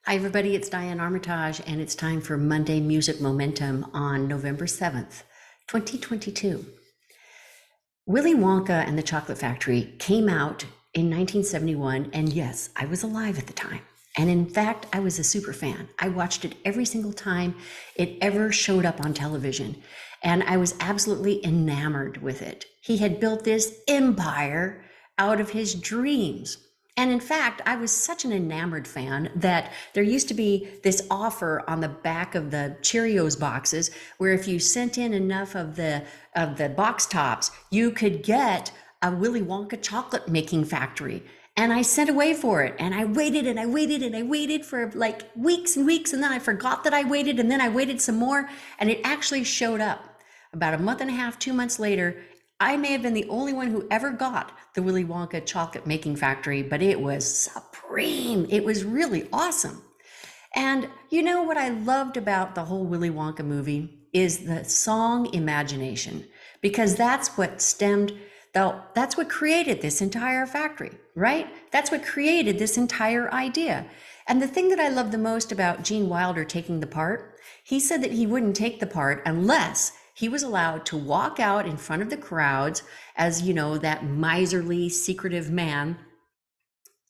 Hi, everybody. It's Diane Armitage, and it's time for Monday Music Momentum on November 7th, 2022. Willy Wonka and the Chocolate Factory came out in 1971, and yes, I was alive at the time. And in fact, I was a super fan. I watched it every single time it ever showed up on television, and I was absolutely enamored with it. He had built this empire out of his dreams. And in fact, I was such an enamored fan that there used to be this offer on the back of the Cheerios boxes where if you sent in enough of the box tops, you could get a Willy Wonka chocolate making factory. And I sent away for it. And I waited and I waited and I waited for like weeks and weeks. And then I forgot that I waited. And then I waited some more. And it actually showed up about a month and a half, 2 months later. I may have been the only one who ever got the Willy Wonka chocolate making factory, but it was supreme. It was really awesome. And you know what I loved about the whole Willy Wonka movie is the song Imagination, because that's what that's what created this entire factory, right? That's what created this entire idea. And the thing that I love the most about Gene Wilder taking the part, he said that he wouldn't take the part unless he was allowed to walk out in front of the crowds as, you know, that miserly, secretive man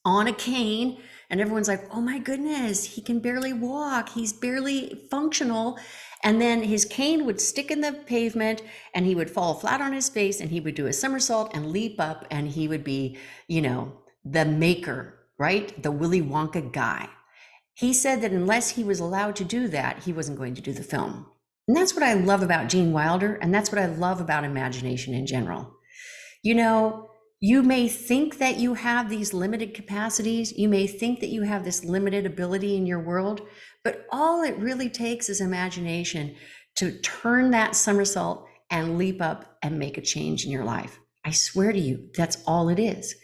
on a cane. And everyone's like, oh my goodness, he can barely walk. He's barely functional. And then his cane would stick in the pavement and he would fall flat on his face and he would do a somersault and leap up and he would be, you know, the maker, right? The Willy Wonka guy. He said that unless he was allowed to do that, he wasn't going to do the film. And that's what I love about Gene Wilder, and that's what I love about imagination in general. You know, you may think that you have these limited capacities, you may think that you have this limited ability in your world, but all it really takes is imagination to turn that somersault and leap up and make a change in your life. I swear to you, that's all it is.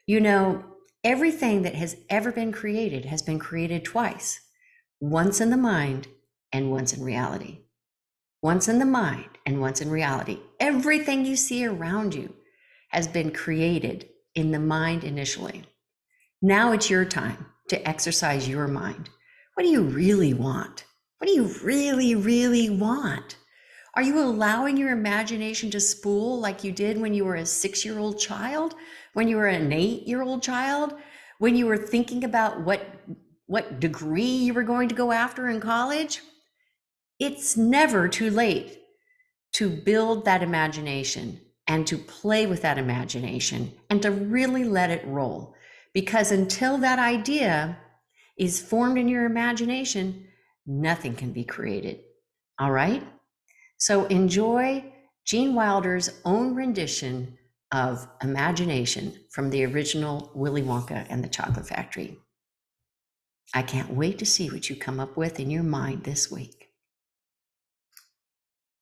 You know, everything that has ever been created has been created twice, once in the mind and once in reality. Once in the mind and once in reality. Everything you see around you has been created in the mind initially. Now it's your time to exercise your mind. What do you really want? What do you really, really want? Are you allowing your imagination to spool like you did when you were a 6-year-old child, when you were an 8-year-old child, when you were thinking about what degree you were going to go after in college? It's never too late to build that imagination and to play with that imagination and to really let it roll. Because until that idea is formed in your imagination, nothing can be created. All right? So enjoy Gene Wilder's own rendition of Imagination from the original Willy Wonka and the Chocolate Factory. I can't wait to see what you come up with in your mind this week.